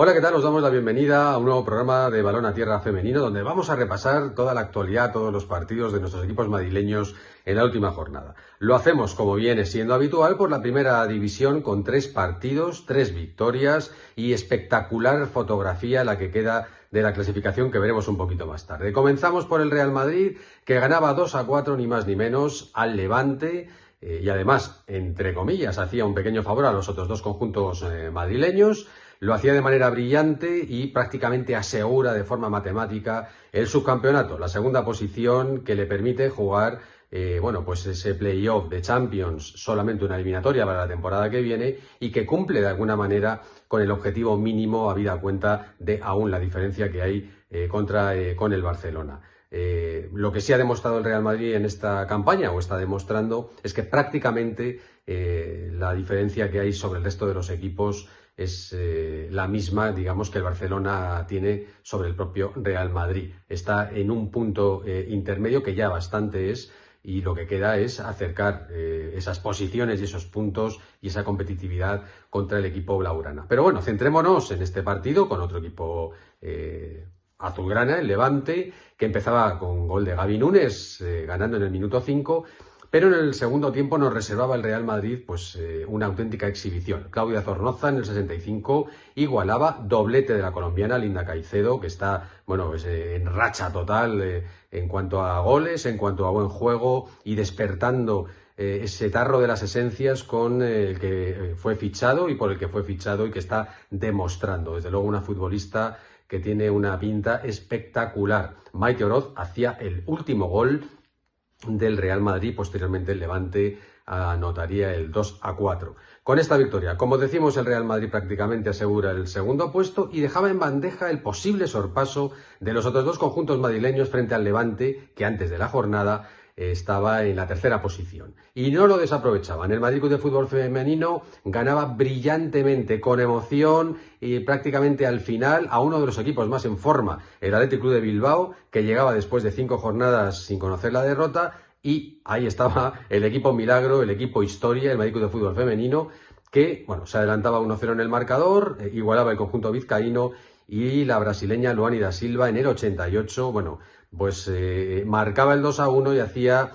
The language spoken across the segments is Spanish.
Hola, ¿qué tal? Os damos la bienvenida a un nuevo programa de Balón a Tierra Femenino, donde vamos a repasar toda la actualidad, todos los partidos de nuestros equipos madrileños en la última jornada. Lo hacemos, como viene siendo habitual, por la primera división con 3 partidos, 3 victorias y espectacular fotografía la que queda de la clasificación que veremos un poquito más tarde. Comenzamos por el Real Madrid, que ganaba 2-4, ni más ni menos, al Levante. Y además, entre comillas, hacía un pequeño favor a los otros dos conjuntos madrileños. Lo hacía de manera brillante y prácticamente asegura de forma matemática el subcampeonato, la segunda posición que le permite jugar pues ese playoff de Champions, solamente una eliminatoria para la temporada que viene y que cumple de alguna manera con el objetivo mínimo, habida cuenta de aún la diferencia que hay con el Barcelona. Lo que sí ha demostrado el Real Madrid en esta campaña, o está demostrando, es que prácticamente la diferencia que hay sobre el resto de los equipos es la misma, digamos, que el Barcelona tiene sobre el propio Real Madrid. Está en un punto intermedio que ya bastante es, y lo que queda es acercar esas posiciones y esos puntos y esa competitividad contra el equipo blaugrana. Pero bueno, centrémonos en este partido con otro equipo azulgrana, el Levante, que empezaba con gol de Gaby Núñez, ganando en el minuto 5, pero en el segundo tiempo nos reservaba el Real Madrid una auténtica exhibición. Claudia Zornoza en el 65 igualaba doblete de la colombiana Linda Caicedo, que está en racha total en cuanto a goles, en cuanto a buen juego y despertando ese tarro de las esencias con el que fue fichado y por el que fue fichado y que está demostrando, desde luego, una futbolista que tiene una pinta espectacular. Maite Oroz hacía el último gol del Real Madrid, posteriormente el Levante anotaría el 2-4. Con esta victoria, como decimos, el Real Madrid prácticamente asegura el segundo puesto y dejaba en bandeja el posible sorpaso de los otros dos conjuntos madrileños frente al Levante, que antes de la jornada estaba en la tercera posición. Y no lo desaprovechaban. El Madrid Club de Fútbol Femenino ganaba brillantemente, con emoción y prácticamente al final a uno de los equipos más en forma, el Athletic Club de Bilbao, que llegaba después de 5 jornadas sin conocer la derrota, y ahí estaba el equipo milagro, el equipo historia, el Madrid Club de Fútbol Femenino, que se adelantaba 1-0 en el marcador, igualaba el conjunto vizcaíno, y la brasileña Luani da Silva en el 88, marcaba el 2-1 y hacía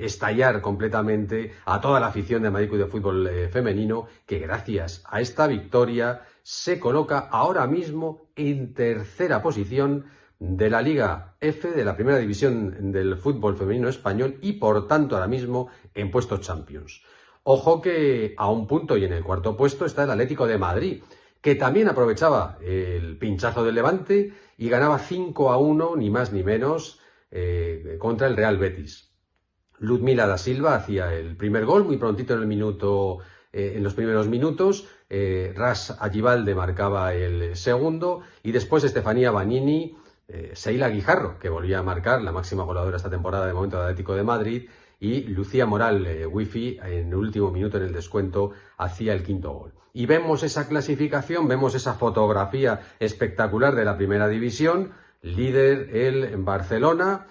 estallar completamente a toda la afición de Madrid Club de Fútbol Femenino, que gracias a esta victoria se coloca ahora mismo en tercera posición de la Liga F, de la primera división del fútbol femenino español, y por tanto ahora mismo en puestos Champions. Ojo que a un punto y en el cuarto puesto está el Atlético de Madrid, que también aprovechaba el pinchazo del Levante y ganaba 5-1, ni más ni menos, contra el Real Betis. Ludmila da Silva hacía el primer gol muy prontito en los primeros minutos. Ras Agibalde marcaba el segundo y después Estefanía Bagnini, Seila Guijarro, que volvía a marcar, la máxima goleadora esta temporada de momento del Atlético de Madrid, y Lucía Moral, Wifi, en el último minuto en el descuento, hacía el quinto gol. Y vemos esa clasificación, vemos esa fotografía espectacular de la primera división, líder el Barcelona,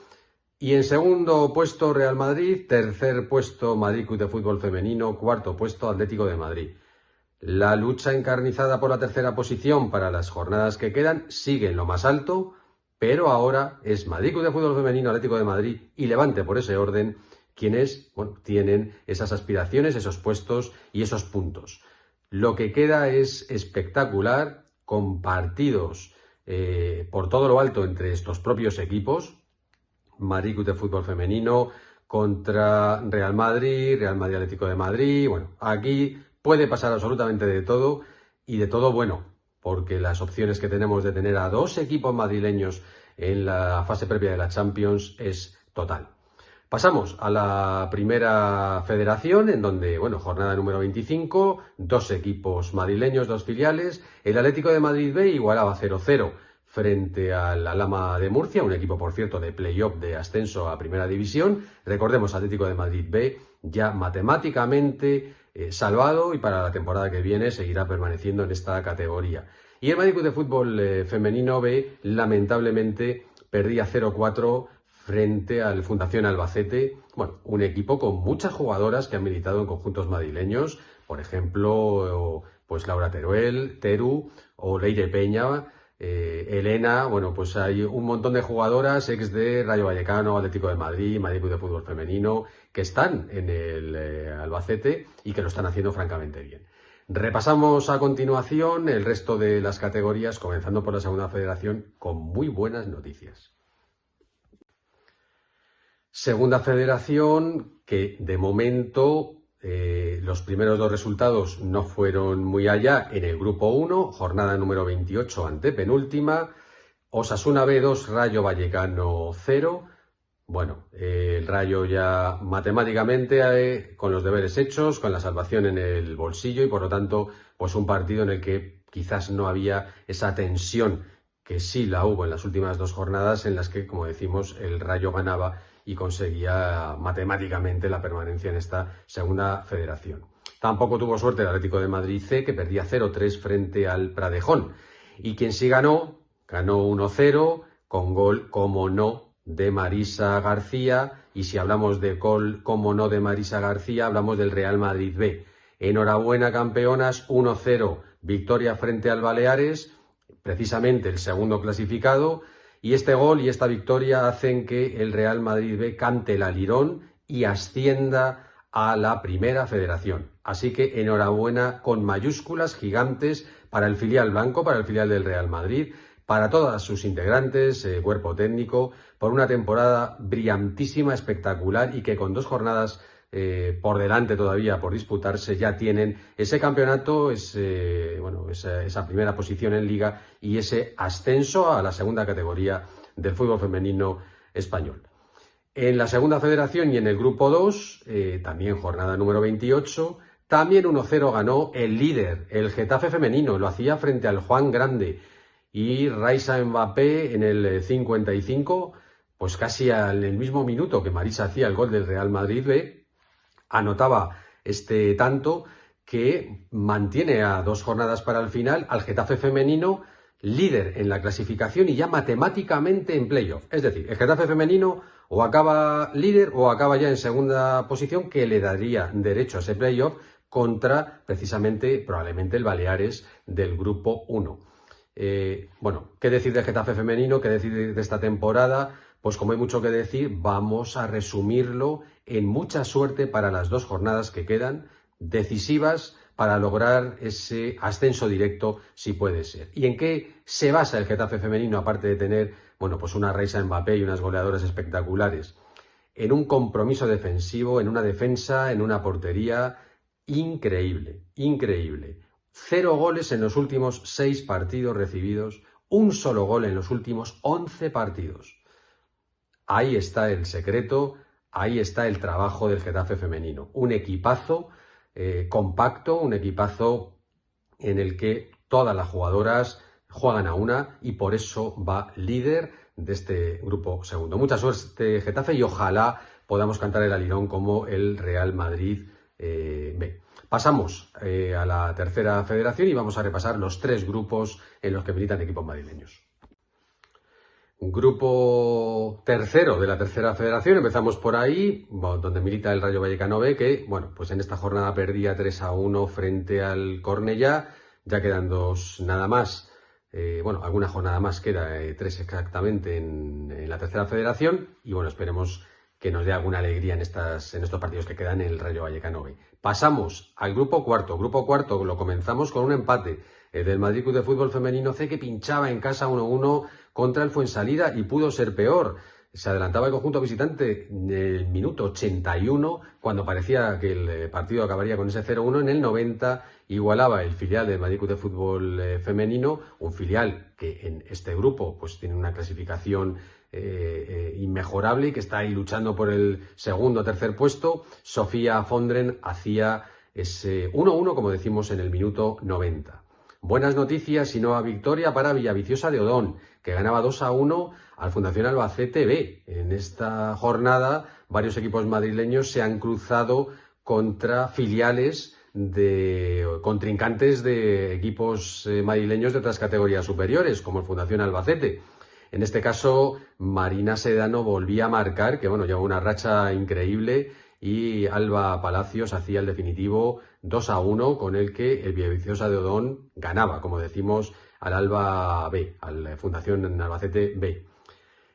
y en segundo puesto Real Madrid, tercer puesto Madrid Club de Fútbol Femenino, cuarto puesto Atlético de Madrid. La lucha encarnizada por la tercera posición para las jornadas que quedan sigue en lo más alto, pero ahora es Madrid Club de Fútbol Femenino, Atlético de Madrid y Levante, por ese orden, quienes tienen esas aspiraciones, esos puestos y esos puntos. Lo que queda es espectacular, con partidos por todo lo alto entre estos propios equipos. Madrid Club de Fútbol Femenino contra Real Madrid Atlético de Madrid. Aquí puede pasar absolutamente de todo, y de todo bueno, porque las opciones que tenemos de tener a 2 equipos madrileños en la fase previa de la Champions es total. Pasamos a la primera federación, en donde, jornada número 25, 2 equipos madrileños, 2 filiales. El Atlético de Madrid B igualaba 0-0 frente al Alhama de Murcia, un equipo, por cierto, de playoff de ascenso a primera división. Recordemos, Atlético de Madrid B ya matemáticamente salvado, y para la temporada que viene seguirá permaneciendo en esta categoría. Y el Madrid Club de Fútbol Femenino B, lamentablemente, perdía 0-4 frente al Fundación Albacete, un equipo con muchas jugadoras que han militado en conjuntos madrileños, por ejemplo, pues Laura Teruel, Teru o Leire Peña, Elena, bueno, pues hay un montón de jugadoras ex de Rayo Vallecano, Atlético de Madrid, Madrid Club de Fútbol Femenino, que están en el Albacete y que lo están haciendo francamente bien. Repasamos a continuación el resto de las categorías, comenzando por la segunda federación, con muy buenas noticias. Segunda federación, que de momento los primeros dos resultados no fueron muy allá en el grupo 1, jornada número 28 antepenúltima, Osasuna B2, Rayo Vallecano 0. Bueno, el Rayo ya matemáticamente con los deberes hechos, con la salvación en el bolsillo y por lo tanto pues un partido en el que quizás no había esa tensión que sí la hubo en las últimas dos jornadas en las que, como decimos, el Rayo ganaba y conseguía matemáticamente la permanencia en esta segunda federación. Tampoco tuvo suerte el Atlético de Madrid C, que perdía 0-3 frente al Pradejón. Y quien sí ganó 1-0 con gol, como no, de Marisa García, y si hablamos de gol, como no, de Marisa García, hablamos del Real Madrid B. Enhorabuena, campeonas, 1-0, victoria frente al Baleares, precisamente el segundo clasificado, y este gol y esta victoria hacen que el Real Madrid B cante el alirón y ascienda a la primera federación. Así que enhorabuena con mayúsculas gigantes para el filial blanco, para el filial del Real Madrid, para todas sus integrantes, cuerpo técnico, por una temporada brillantísima, espectacular y que con dos jornadas por delante todavía por disputarse ya tienen ese campeonato, esa primera posición en Liga y ese ascenso a la segunda categoría del fútbol femenino español. En la segunda federación y en el grupo 2, también jornada número 28, también 1-0 ganó el líder, el Getafe femenino, lo hacía frente al Juan Grande. Y Raisa Mbappé en el 55, pues casi en el mismo minuto que Marisa hacía el gol del Real Madrid B, anotaba este tanto que mantiene a dos jornadas para el final al Getafe femenino líder en la clasificación y ya matemáticamente en playoff. Es decir, el Getafe femenino o acaba líder o acaba ya en segunda posición, que le daría derecho a ese playoff contra precisamente probablemente el Baleares del grupo 1. Bueno, ¿qué decir del Getafe femenino? ¿Qué decir de esta temporada? Pues como hay mucho que decir, vamos a resumirlo en mucha suerte para las dos jornadas que quedan, decisivas para lograr ese ascenso directo, si puede ser. ¿Y en qué se basa el Getafe femenino, aparte de tener, bueno, pues una Raisa Mbappé y unas goleadoras espectaculares? En un compromiso defensivo, en una defensa, en una portería increíble, increíble. 0 goles en los últimos 6 partidos recibidos, un solo gol en los últimos 11 partidos. Ahí está el secreto, ahí está el trabajo del Getafe femenino. Un equipazo compacto, un equipazo en el que todas las jugadoras juegan a una y por eso va líder de este grupo segundo. Mucha suerte, Getafe, y ojalá podamos cantar el alirón como el Real Madrid B. Pasamos a la tercera federación y vamos a repasar los 3 grupos en los que militan equipos madrileños. Grupo tercero de la tercera federación, empezamos por ahí, donde milita el Rayo Vallecano B, que, bueno, pues en esta jornada perdía 3-1 frente al Cornellá, ya quedan 2 nada más, alguna jornada más queda, 3 exactamente en la tercera federación, y bueno, esperemos que nos dé alguna alegría en estos partidos que quedan en el Rayo Vallecano B. Pasamos al grupo cuarto. Grupo cuarto lo comenzamos con un empate del Madrid Club de Fútbol Femenino C, que pinchaba en casa 1-1 contra el Fuensalida y pudo ser peor. Se adelantaba el conjunto visitante en el minuto 81, cuando parecía que el partido acabaría con ese 0-1. En el 90 igualaba el filial del Madrid Club de Fútbol Femenino, un filial que en este grupo pues tiene una clasificación inmejorable y que está ahí luchando por el segundo o tercer puesto. Sofía Fondren hacía ese 1-1, como decimos, en el minuto 90. Buenas noticias y nueva victoria para Villaviciosa de Odón, que ganaba 2-1 al Fundación Albacete B. En esta jornada, varios equipos madrileños se han cruzado contra filiales de contrincantes de equipos madrileños de otras categorías superiores, como el Fundación Albacete. En este caso, Marina Sedano volvía a marcar, que bueno, llevaba una racha increíble, y Alba Palacios hacía el definitivo 2-1, con el que el Villaviciosa de Odón ganaba, como decimos, al Alba B, a la Fundación Albacete B.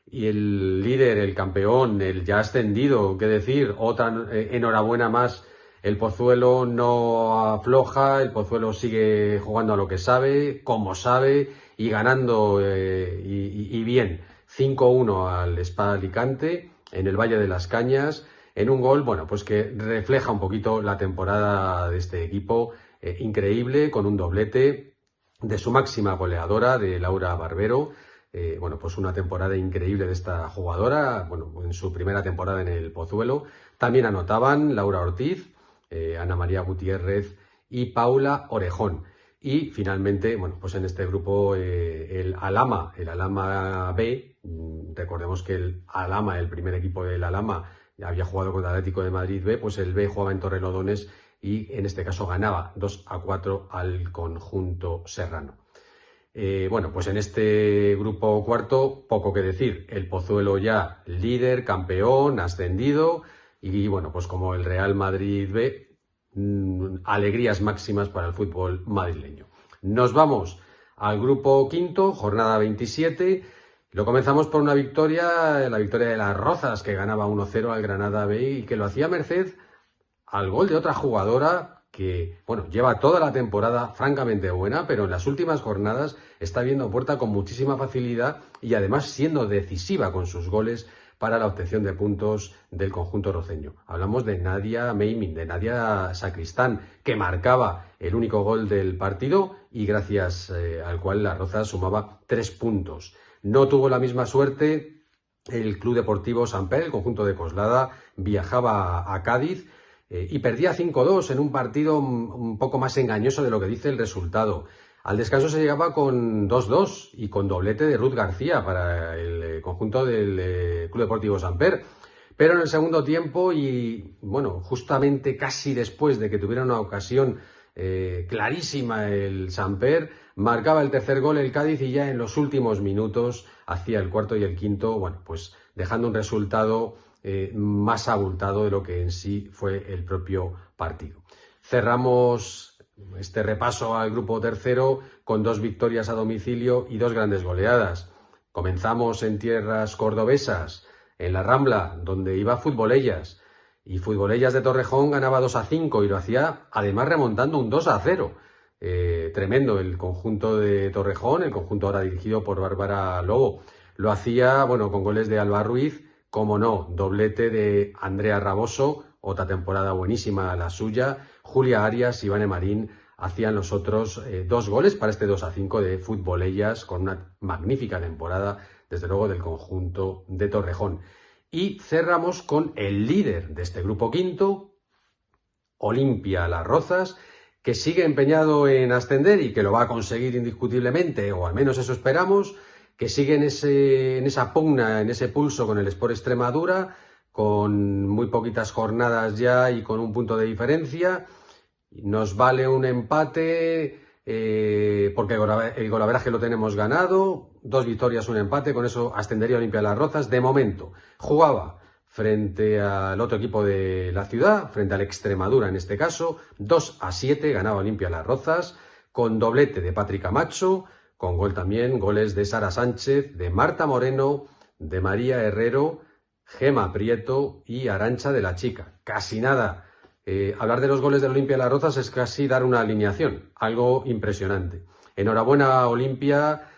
Y el líder, el campeón, el ya ascendido, qué decir, otra enhorabuena más. El Pozuelo no afloja, el Pozuelo sigue jugando a lo que sabe, como sabe, y ganando y bien. 5-1 al Spa Alicante en el Valle de las Cañas, en un gol, bueno, pues que refleja un poquito la temporada de este equipo, increíble, con un doblete de su máxima goleadora, de Laura Barbero. Bueno, pues una temporada increíble de esta jugadora, bueno, en su primera temporada en el Pozuelo. También anotaban Laura Ortiz, Ana María Gutiérrez y Paula Orejón. Y finalmente, bueno, pues en este grupo el Alhama B, recordemos que el Alhama, el primer equipo del Alhama, había jugado contra el Atlético de Madrid B, pues el B jugaba en Torrelodones y en este caso ganaba 2-4 al conjunto serrano. Bueno, pues en este grupo cuarto, poco que decir. El Pozuelo ya líder, campeón, ascendido y bueno, pues como el Real Madrid B, alegrías máximas para el fútbol madrileño. Nos vamos al grupo quinto, jornada 27. Lo comenzamos por una victoria, la victoria de las Rozas, que ganaba 1-0 al Granada B y que lo hacía merced al gol de otra jugadora que, bueno, lleva toda la temporada francamente buena, pero en las últimas jornadas está viendo puerta con muchísima facilidad y además siendo decisiva con sus goles para la obtención de puntos del conjunto roceño. Hablamos de Nadia Meimin, de Nadia Sacristán, que marcaba el único gol del partido y gracias al cual la Roza sumaba 3 puntos. No tuvo la misma suerte el Club Deportivo Samper, el conjunto de Coslada, viajaba a Cádiz y perdía 5-2 en un partido un poco más engañoso de lo que dice el resultado. Al descanso se llegaba con 2-2 y con doblete de Ruth García para el conjunto del Club Deportivo Samper. Pero en el segundo tiempo y, bueno, justamente casi después de que tuviera una ocasión clarísima el Samper, marcaba el tercer gol el Cádiz y ya en los últimos minutos hacía el cuarto y el quinto, bueno, pues dejando un resultado más abultado de lo que en sí fue el propio partido. Cerramos este repaso al grupo tercero con 2 victorias a domicilio y 2 grandes goleadas. Comenzamos en tierras cordobesas, en la Rambla, donde iba Futbolellas, y Futbolellas de Torrejón ganaba 2-5 y lo hacía además remontando un 2-0. Tremendo el conjunto de Torrejón, el conjunto ahora dirigido por Bárbara Lobo. Lo hacía, bueno, con goles de Alba Ruiz, como no, doblete de Andrea Raboso, otra temporada buenísima la suya. Julia Arias y Ivane Marín hacían los otros 2 goles para este 2-5 de Futbolellas, con una magnífica temporada, desde luego, del conjunto de Torrejón. Y cerramos con el líder de este grupo quinto, Olimpia Las Rozas, que sigue empeñado en ascender y que lo va a conseguir indiscutiblemente, o al menos eso esperamos, que sigue en esa pugna, en ese pulso con el Sport Extremadura, con muy poquitas jornadas ya y con un punto de diferencia. Nos vale un empate porque el golaveraje lo tenemos ganado, 2 victorias, un empate, con eso ascendería Olimpia Las Rozas. De momento jugaba frente al otro equipo de la ciudad, frente al Extremadura en este caso, 2-7 ganaba Olimpia Las Rozas, con doblete de Patri Camacho, con gol también, goles de Sara Sánchez, de Marta Moreno, de María Herrero, Gema Prieto y Arantxa de la Chica. Casi nada. Hablar de los goles de Olimpia Las Rozas es casi dar una alineación, algo impresionante. Enhorabuena Olimpia,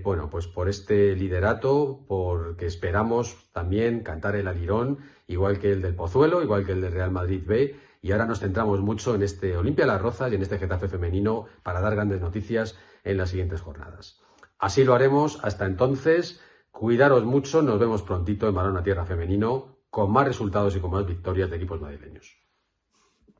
bueno, pues por este liderato, porque esperamos también cantar el alirón, igual que el del Pozuelo, igual que el del Real Madrid B, y ahora nos centramos mucho en este Olimpia Las Rozas y en este Getafe femenino para dar grandes noticias en las siguientes jornadas. Así lo haremos. Hasta entonces, cuidaros mucho, nos vemos prontito en Balón a Tierra femenino con más resultados y con más victorias de equipos madrileños.